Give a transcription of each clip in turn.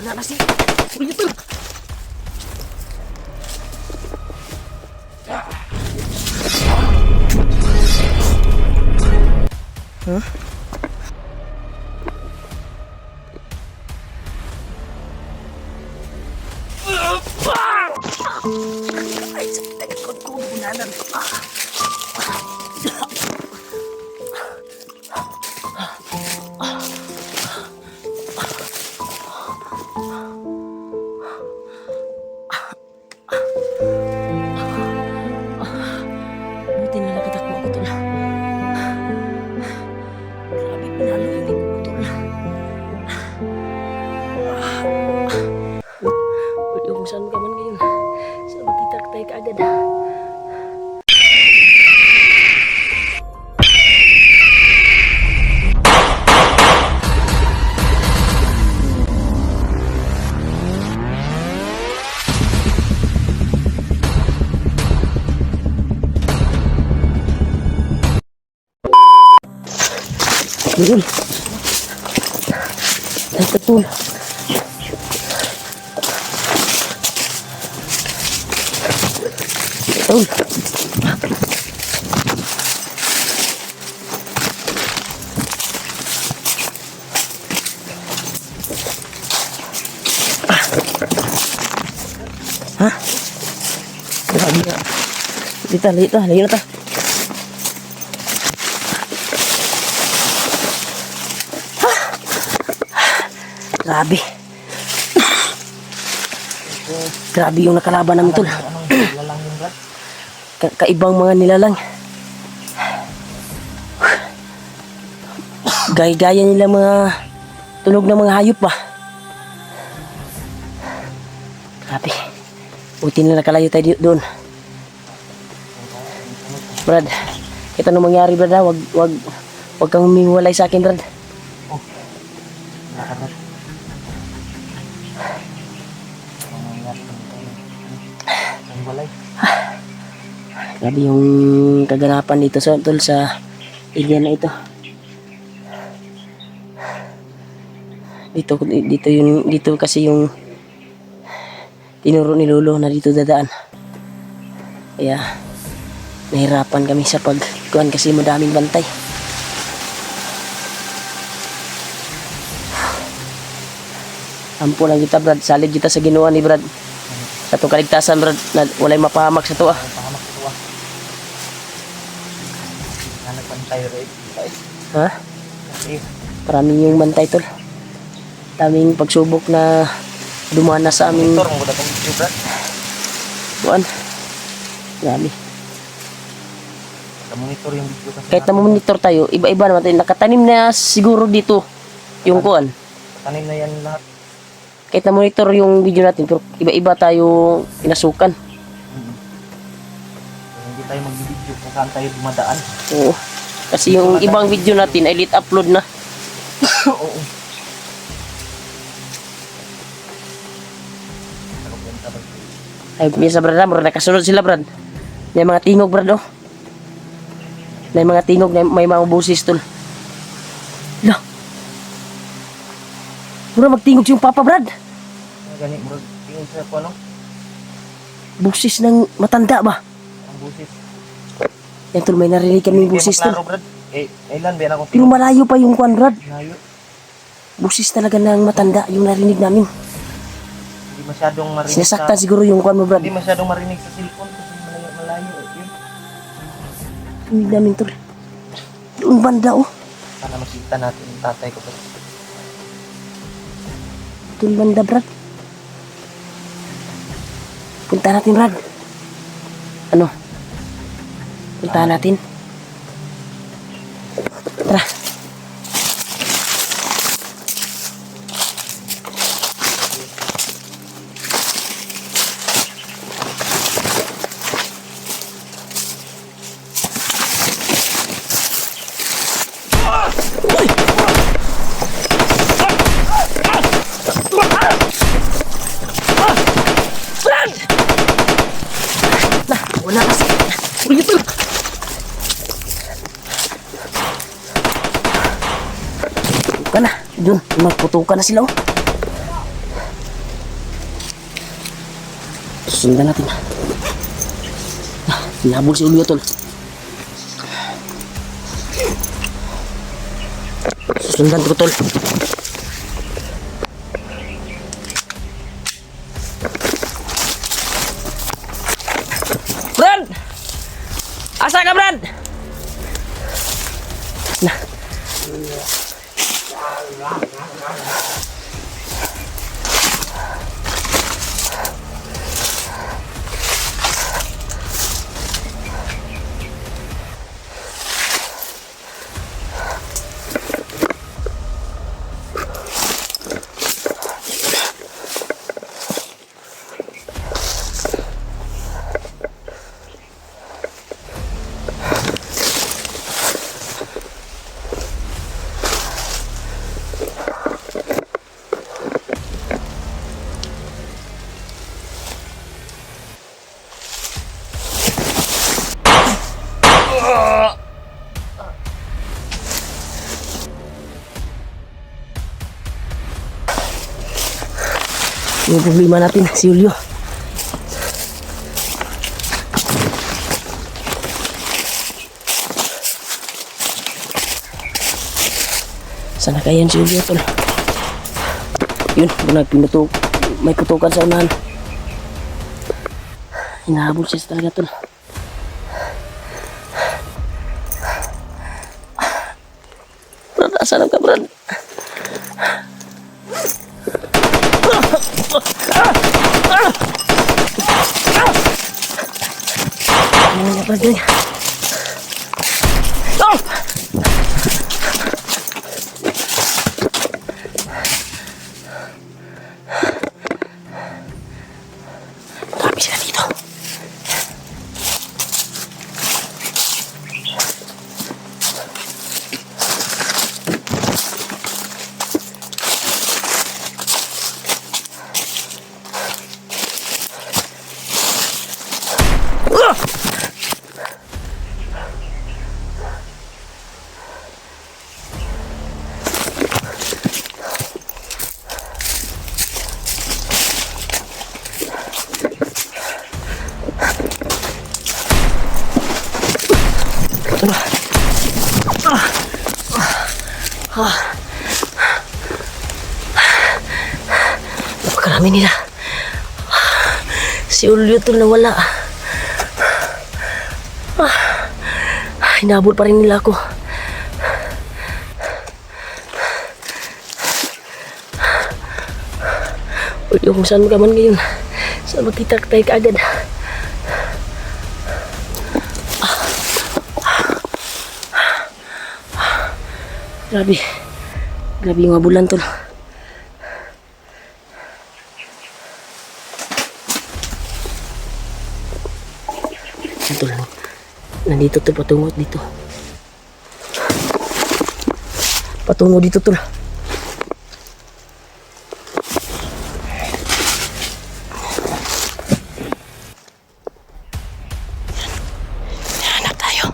Wala na si Kuya Tol. Huh? Ay, sakit ang likod ko. Bunanan. Buti na nakatakbo ako, Tol. Grabe, pinalo yung likod ko, Tol. Pwede kung saan ka man ngayon. Sa magkita tayo kaagad. Betul. Betul. Betul. Hah? Grabe na. Lita, layo na ta. Grabe. Grabe yung nakalaban namin, Tol. Kaibang mga nilalang. Gaya-gaya nila mga tunog ng mga hayop ba. Grabe. Buti na nakalayo tayo doon. Brad, ito nung mangyari, Brad, ha? Wag kang humiwalay sa akin, Brad. Grabe yung kaganapan dito sa Tol sa area na ito. Dito kasi yung tinuro ni Lolo na dito dadaan. Kaya nahirapan kami sa pagkuhan kasi madaming bantay. Ampo lang kita, Brad. Salid kita sa Ginoo ni Brad. Sa itong kaligtasan, Brad, na walay mapahamak sa tuwa. Ha? Maraming yung bantay, Tol. Daming pagsubok na dumana sa aming buwan. Grabe. Kahit na monitor tayo, iba-iba naman. Nakatanim na siguro dito yung kuwan. Tanim na yan lahat. Kahit na monitor yung video natin, pero iba-iba tayo pinasukan. Hindi tayo mag-video kung saan tayo dumadaan. Oo. Kasi yung ibang video natin ay late upload na. Oo. Ay, misa, Brad, mura nakasunod sila, Brad. May mga tingog, Brad, oh. May mga tingog, may mga busis, Tol. Lah. Mura magtingog yung Papa, Brad. Ganit, bro. Tingin sa ako, ano? Busis ng matanda ba? Ang busis. Yan, Tol, may narinig kami yung busis, Tol. Brad. Ilan, ba ako Pero malayo pa yung kwan, Brad. Malayo. Busis talaga ng matanda yung narinig namin. Hindi masyadong marinig Sinasaktan siguro yung kwan mo, Brad. Hindi masyadong marinig sa cellphone kasi malayo. Yun. Narinig namin, Tol. Doon banda, oh. Sana makita natin yung tatay ko. Doon banda, Brad. Punta natin, Brad. Ano? Punta natin. Tara. Wala kasi. Uy, ito. Putukan na. Doon, magputukan na sila, oh. Sundan natin. Hinabol si Julio, tol. Susundan ko, tol. Brad! Asa ka, Brad? Nah. Yung problema natin, si Julio. Sana kaya yan si Julio, tol. Yun, nagpinutok. May putukan sa unahan. Hinahabol siya talaga, tol. Brad, asan ka, Brad? Ano nga, Brad? Oh! Dami sila dito. Napakarami nila. Si Julio tol nawala. Hinabol pa rin nila ako. Julio, kung saan ka man ngayon, saan magkita tayo kaagad. Grabe. Grabe yung abulan, tol. Yan, tol. Nandito, tol. Patungo dito. Patungo dito, tol. Hanap tayo.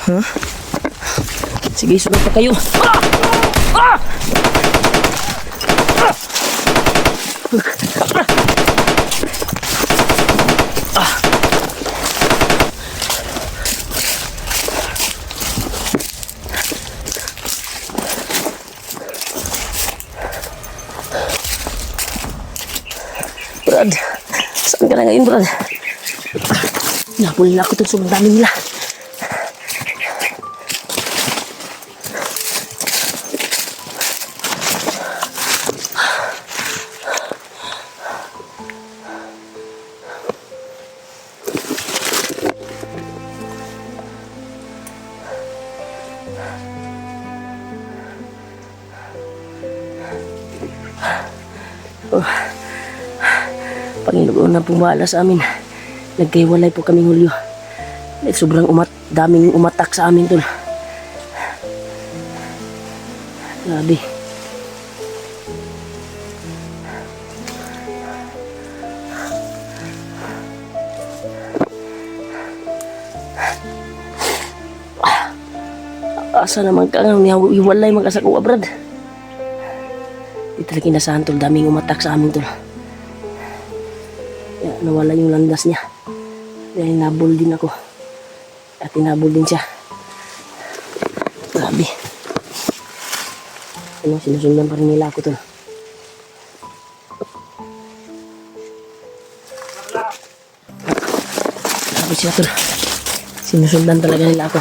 Huh? Sige, sunod pa kayo. Brad, saan ka na ngayon, Brad? Napulin ako itong sobrang dami nila. Panginoon na pumala sa amin. Nagkaiwalay po kaming Julio. Sobrang daming umatak sa amin, tol. Grabe. Asa naman ka nga, iwalay magkasako brad. Di talaga inasahan tol, daming umatak sa amin tol. Kaya nawala yung landas niya. Dahil nabol din ako. At tinabol din siya. Grabe. Ano, sinusundan pa rin nila ako tol. Grabe siya tol. Sinusundan talaga nila ako.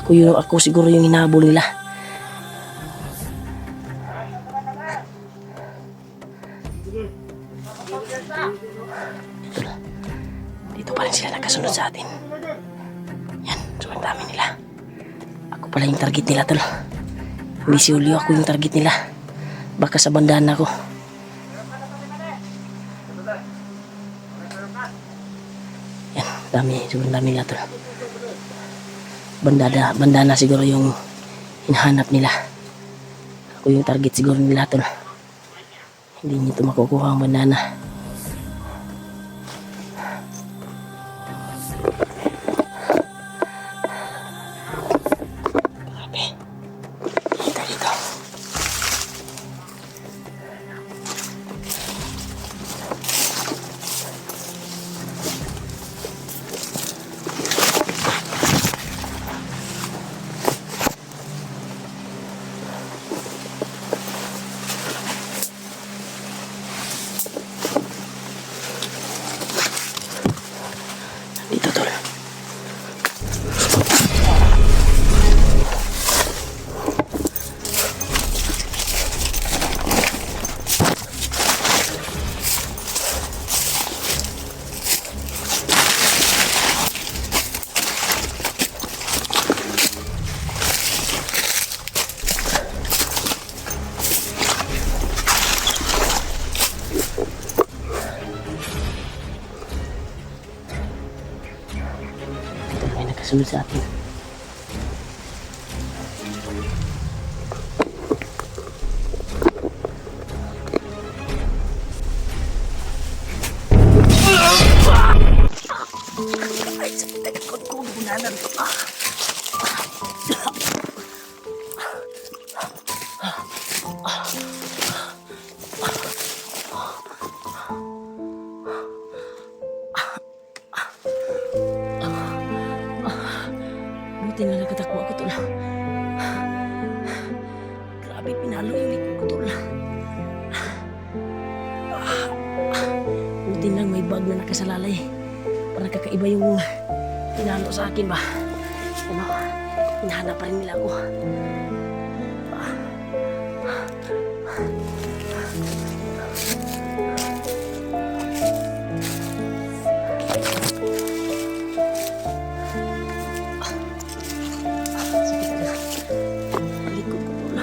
Ako siguro yung hinahabol nila. Dito pa rin sila nagkasunod sa atin. Yan, sobrang dami nila. Ako pala yung target nila tol. Hindi si Julio, ako yung target nila. Baka sa bandaan ako. Yan, sobrang dami nila tol. Bandana siguro yung hinahanap nila. Ako yung target siguro nila tol. Hindi nito makukuha ang bandana. Grabe. Dito. Dito tol. Dito may nakasunod sa atin. Ay, sakit na likod ko. Bunanan to. Buti na nakatakbo ako tol. Grabe, pinalo yung likod ko tol. Buti lang may bag na nakasalalay. Parang kakaiba yung pinalo sa akin ba. Ano, hinahanap pa rin nila ako. Sakit na. Palikod ko tol.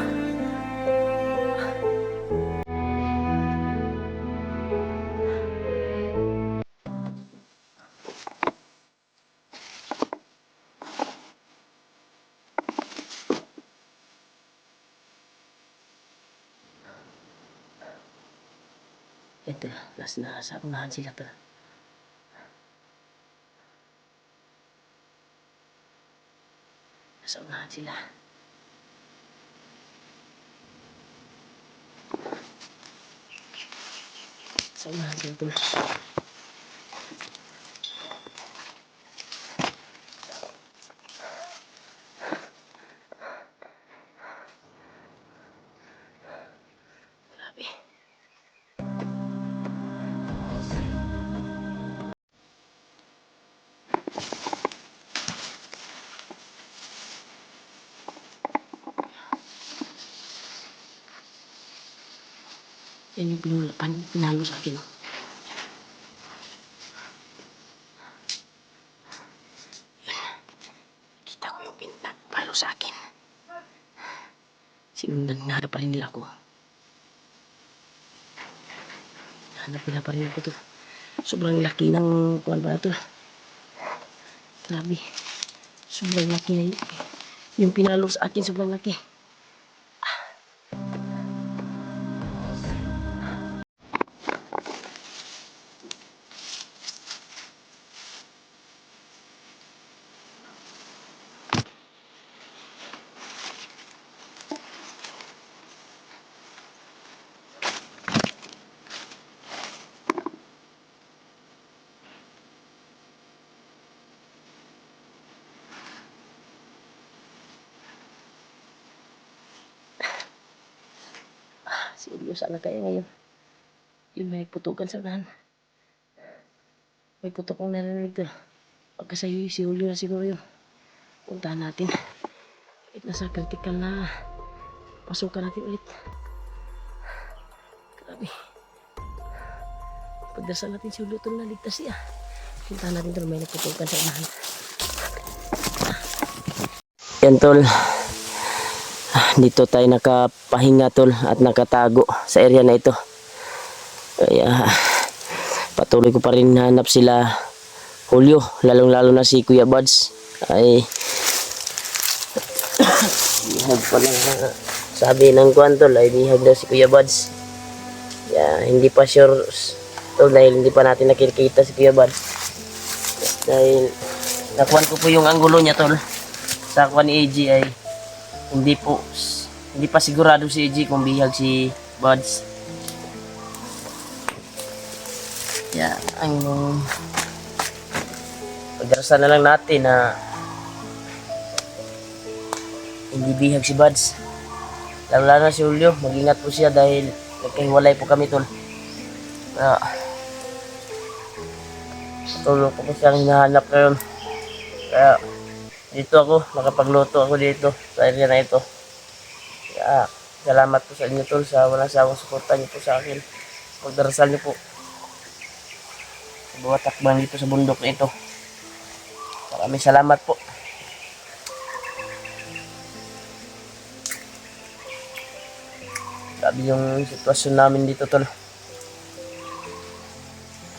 Ito, nasa unahan sila tol. Nasa unahan sila. Nasa unahan sila tol. Grabe. Yan yung pinalo sa akin. Kita ko yung pinalo sa akin. Sinundan nga pa rin nila ako. Hanap nila pa rin ako to. Sobrang laki ng kuwan pa na to. Grabe. Sobrang laki na yun. Yung pinalo sa akin sobrang laki. Si Julio sana kaya ngayon. Yun, may putukan sa unahan. May putok kong narinig doon. Pagkasayo si Julio na siguro yun. Puntahan natin. Kahit nasa critical na pasukan natin ulit. Grabe. Pagdasal natin si Julio tol na ligtas siya. Puntahan natin tol, may naputukan sa unahan. Yan tol. Dito tayo nakapahinga tol at nakatago sa area na ito. Kaya patuloy ko pa rin hanap sila Julio, lalong-lalo na si Kuya Buds. Ay bihag pa lang sabi ng kuwan tol, ay bihag daw si Kuya Buds. Kaya hindi pa sure tol dahil hindi pa natin nakikita si Kuya Buds. Dahil nakuhan ko po yung anggulo niya tol. Sa kuwan ni AG ay hindi pa sigurado si AG kung bihag si Buds. Kaya ang pagdarasan na lang natin na hindi bihag si Buds. Lalo na si Julio, mag-ingat po siya dahil nagkahiwalay po kami tol. Tulong ko po siyang hinahanap ngayon. Kaya dito ako, nakapagluto ako dito sa area na ito. Kaya salamat po sa inyo tol sa walang sawang suporta niyo po sa akin. Pagdarasal niyo po sa bawat takbang dito sa bundok na ito. Maraming salamat po. Grabe yung sitwasyon namin dito tol.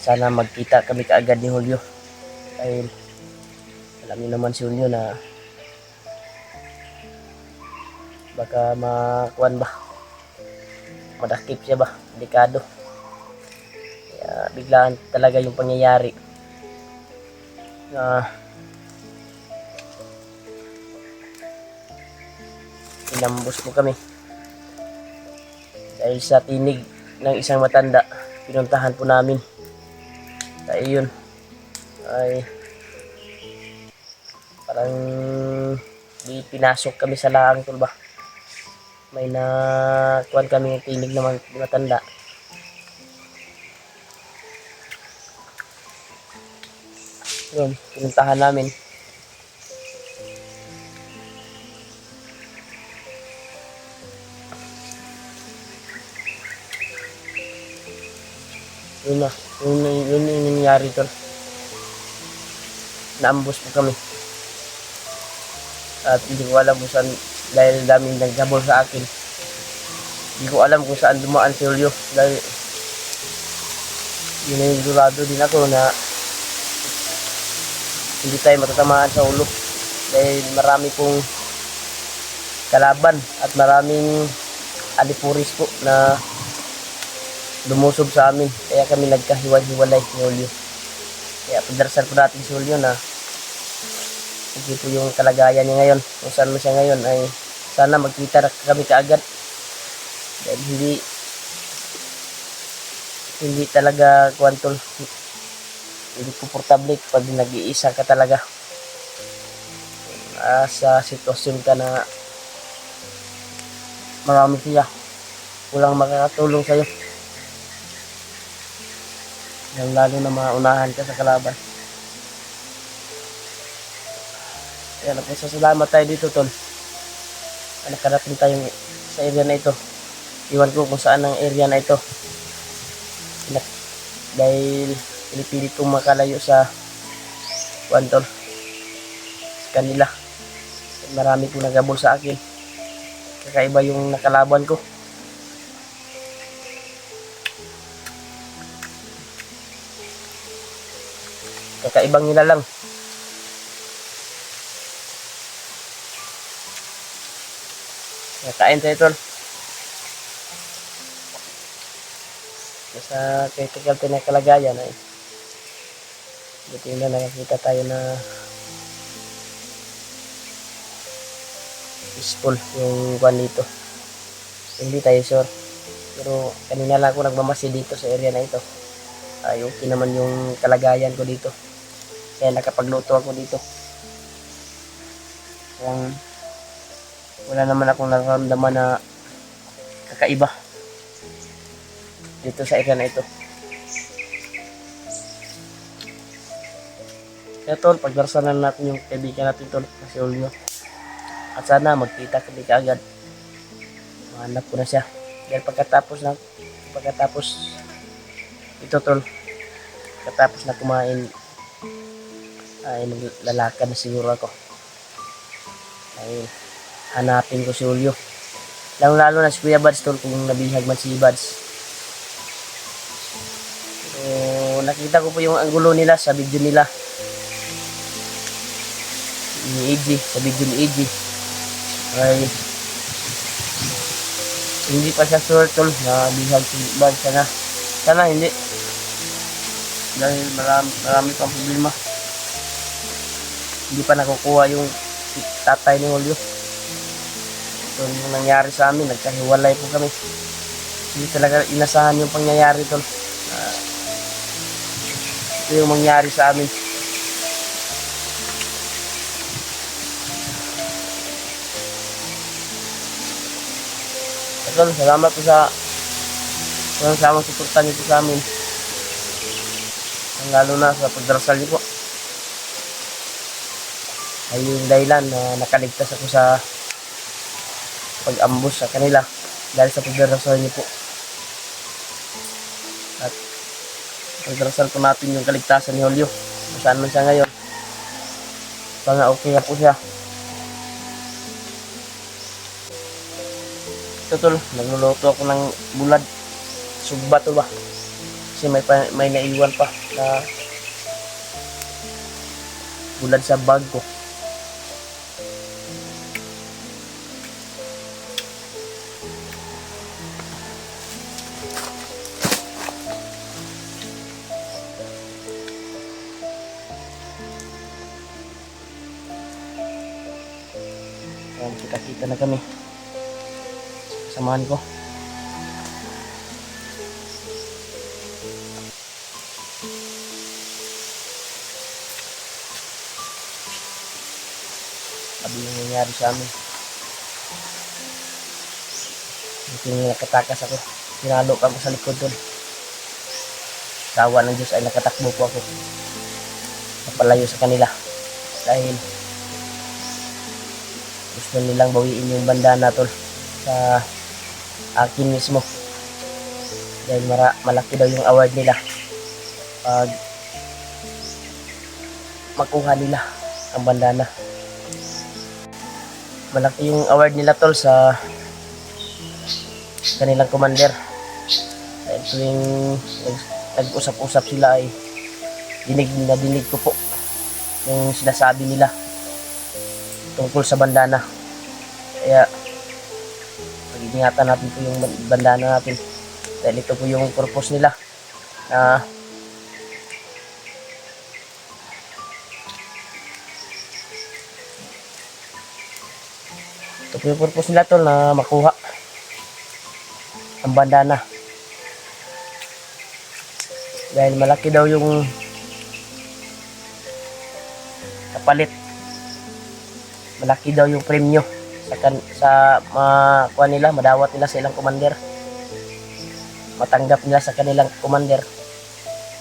Sana magkita kami kaagad ni Julio. Dahil alam niyo naman si Julio na baka makuan ba, madakip siya ba, delikado. Kaya biglaan talaga yung pangyayari na inambos mo kami dahil sa tinig ng isang matanda. Pinuntahan po namin dahil yun ay parang di pinasok kami sa laang tol ba. May nakuhan kami ng tinig naman matanda. Yun, pinuntahan namin. Yun na, yun yung nangyari tol. Naambos po kami. At hindi ko alam kung saan, dahil daming naghabol sa akin. Hindi ko alam kung saan dumaan si Julio. Dahil yunigurado din ako na hindi tayo matatamaan sa ulo. Dahil marami pong kalaban at maraming alipuris po na lumusob sa amin. Kaya kami nagkahiwalay ni Julio. Kaya padarasal po natin si Julio na hindi po yung kalagayan niya ngayon. Kung saan mo siya ngayon ay sana magkita na kami kaagad. Dahil hindi talaga kwantol. Hindi komportable pag nag-iisa ka talaga. Sa sitwasyon ka na marami siya. Walang makakatulong sa'yo. Lalo na maunahan ka sa kalaban. Kaya nagpasalamat tayo dito tol. Nakarating tayo sa area na ito. Iwan ko kung saan ang area na ito. Dahil pinipilit kong makalayo sa kwantol sa kanila. Marami pong nagabol sa akin. Kakaiba yung nakalaban ko. Kakaibang nila lang. Nakain tayo tol. Sa critical na kalagayan ay buti na nakakita tayo na peaceful yung kwan dito. Hindi tayo sure. Pero kanina lang ako nagmamasid dito sa area na ito. Ay okay naman yung kalagayan ko dito. Kaya nakapagluto ako dito. Kung wala naman akong nararamdaman na kakaiba. dito sa area na ito. Kaya tol, pagdarsalan natin yung kaibigan natin tol, si Julio. At sana magkita kami kaagad. Mahanap ko na siya. Dahil pagkatapos ito tol, pagkatapos na kumain, ay maglalakad na siguro ako. Ay hanapin ko si Julio. Lalo na si Kuya Bads tol, kung nabihag man si Bads. So nakita ko po yung anggulo nila sa video nila. Ni AJ, sa video ni AJ. Ay hindi pa siya sure tol na bihag si Bads. Sana hindi. Dahil marami pang problema. Hindi pa nakukuha yung tatay ni Julio. Ito yung nangyari sa amin, nagkahiwalay po kami. Hindi talaga inasahan yung pangyayari tol. Ito yung mangyari sa amin. Tol, salamat po sa samang suportan niyo po sa amin. Lalo na sa pagdarasal niyo po. Ay yung dahilan na nakaligtas ako sa pag-ambush sa kanila dahil sa pagdarasal niyo po. At pagdarasal po natin yung kaligtasan ni Julio. Kung saan man siya ngayon. Sana okay na po siya. Ito tol, nagluluto ako ng bulad. Sugba to ba? Kasi may naiwan pa na bulad sa bag ko. Ayan, kita-kita na kami. Samahan ko. Sabi yung nangyari sa amin. Ito yung nakatakas ako. Sinalo ka ko sa likod doon. Sawa ng Diyos ay nakatakbo po ako. Napalayo sa kanila. Dahil gusto nilang bawiin yung bandana tol sa akin mismo. Dahil malaki daw yung award nila pag makuha nila ang bandana. Malaki yung award nila tol sa kanilang commander. Dahil tuwing nag-usap-usap sila ay dinig ko po yung sinasabi nila tungkol sa bandana. Kaya pag-ingatan natin po yung bandana natin dahil ito po yung purpose nila na ito po yung purpose nila tol na makuha ang bandana dahil malaki daw yung kapalit, malaki daw yung premyo sa makuha nila, madawat nila sa ilang commander, matanggap nila sa kanilang commander.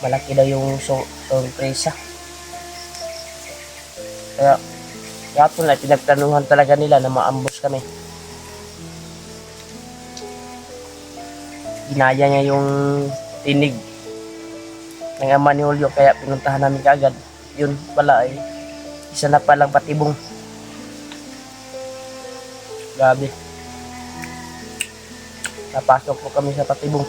Malaki daw yung sorpresa. Kaya yapon na pinagtanuhan talaga nila na maambos kami. Ginaya niya yung tinig ng ama ni Julio kaya pinuntahan namin kaagad. Yun pala ay isa na palang patibong. Grabe. Napasok po kami sa patibong.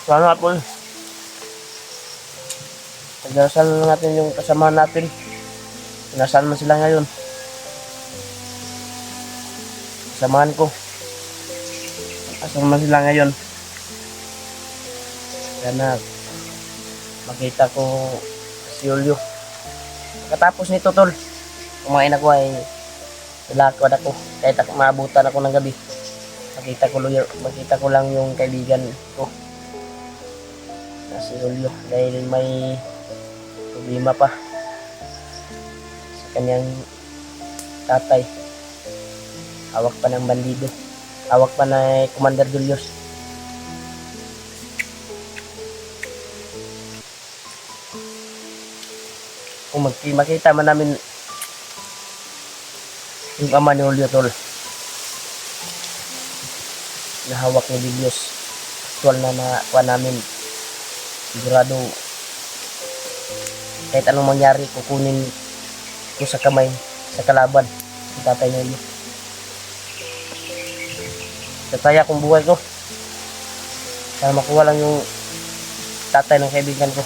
Sana po. Pagdarasal natin yung kasama natin. Nasaan man sila ngayon. Samahan ko. Asan man sila ngayon. Sana makita ko si Julio. Katapos nito tol, kumain ako ay lalakad ako. Kahit maabutan ako ng gabi. Makita ko lang yung kaibigan ko na si Julio. Dahil may problema pa sa kanyang tatay. Hawak pa ng bandido. Hawak pa na Commander Julius. Kung makita man namin yung ama ni Julio tol na hawak ni Julius, actual na nakuha namin, sigurado kahit anong mangyari kukunin ko sa kamay sa kalaban si tatay ni Julio. Tataya kong buhay ko para makuha lang yung tatay ng kaibigan ko.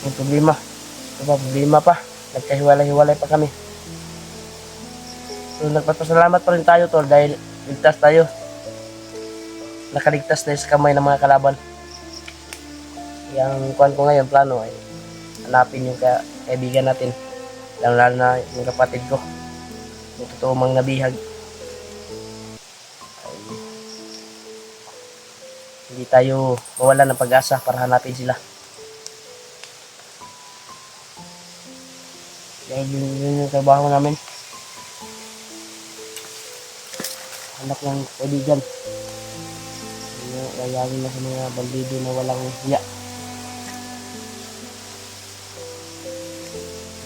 Yung problema, problema pa, nagkahiwalay-hiwalay pa kami. So nagpapasalamat pa rin tayo tol dahil ligtas tayo, nakaligtas tayo sa kamay ng mga kalaban. Yung kuhan ko ngayon, plano ay hanapin yung kaibigan natin, lalo na yung kapatid ko, yung totoo mang nabihag. Ay, hindi tayo mawala ng pag-asa para hanapin sila. Dahil yun yung trabaho namin. Anak ng kaibigan. Kayawin na sa mga bandido na walang hiya.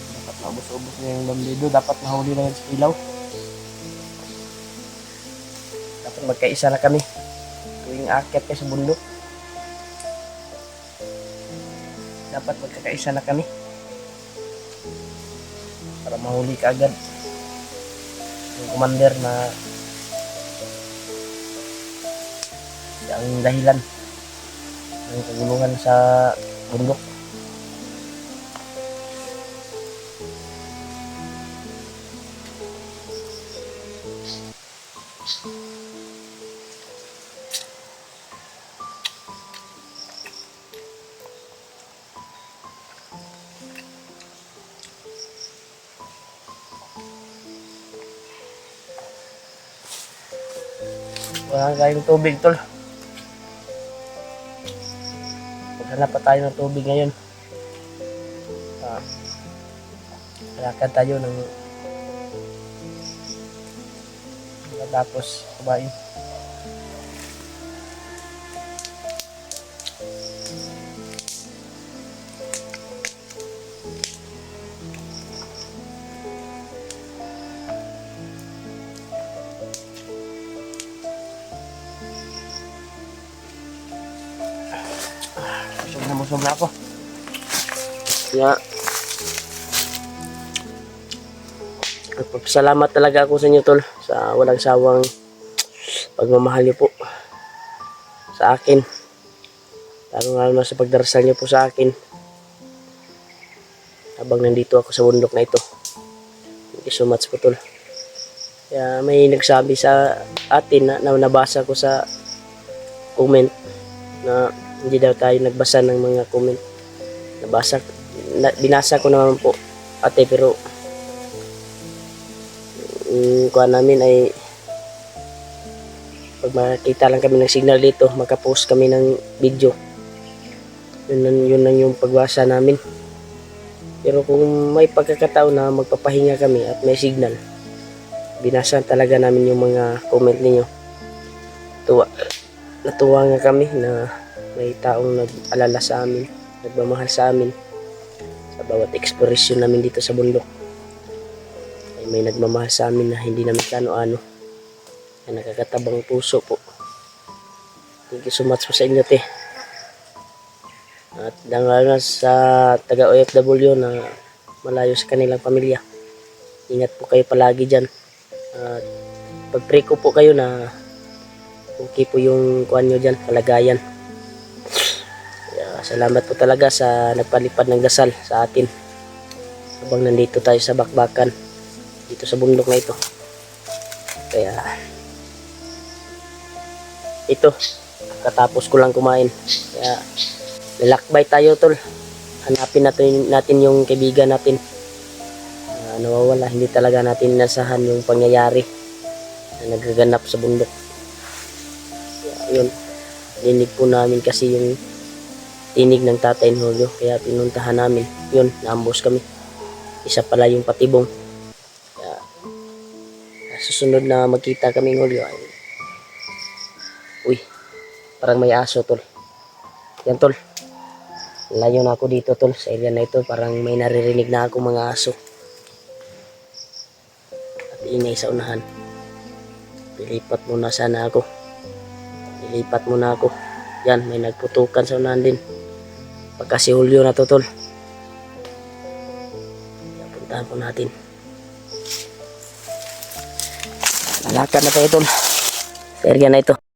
Dapat maubos-ubos na yung bandido. Dapat mahuli na yan sa ilaw. Dapat magkaisa na kami tuwing aakyat kayo sa bundok. Dapat magkakaisa na kami para mahuli ka agad yung commander na ang dahilan ng kaguluhan sa bundok. Wala kayong tubig tol. Maghanap pa tayo ng tubig ngayon. Lakad tayo ng tapos kumain. Busog na ako. Kaya nagpapasalamat talaga ako sa inyo tol sa walang sawang pagmamahal niyo po sa akin. Lalo na sa pagdarasal niyo po sa akin habang nandito ako sa bundok na ito. Thank you so much po tol. Kaya may nagsabi sa atin na nabasa ko sa comment na hindi daw tayo nagbasa ng mga comment. Binasa ko naman po ate, pero kuha namin ay pag makita lang kami ng signal dito, makapost kami ng video, yun lang yung pagbasa namin. Pero kung may pagkakataon na magpapahinga kami at may signal, binasa talaga namin yung mga comment ninyo. Natuwa nga kami na may taong nag-alala sa amin, nagmamahal sa amin sa bawat ekspresyon namin dito sa bundok. Ay may nagmamahal sa amin na hindi namin kano-ano, na nakakatabang puso po. Thank you so much po sa inyo te. At lalo na sa taga OFW na malayo sa kanilang pamilya, ingat po kayo palagi dyan. At pag-pray ko po kayo na okay po yung kuhan nyo dyan, kalagayan. Salamat po talaga sa nagpalipad ng dasal sa atin habang nandito tayo sa bakbakan dito sa bundok na ito. Kaya ito, katapos ko lang kumain, kaya lalakbay tayo tol. Hanapin natin yung kaibigan natin nawawala. Hindi talaga natin inasahan yung pangyayari na nagaganap sa bundok. Kaya, yun, Dinig po namin kasi yung tinig ng tatay ni Julio. Kaya pinuntahan namin. Yun, naambos kami. Isa pala yung patibong. Kaya, susunod na magkita kami ng Julio ay, uy, parang may aso tol. Yan tol. Layo na ako dito tol. Sa area na ito parang may naririnig na ako mga aso. At ingay sa unahan. Lilipat muna sana ako. Lilipat muna ako. Yan, may nagputukan sa unahan din. Pagka si Julio na to tol. Puntahan po natin. Lalakad na tayo tol. Sa area na ito.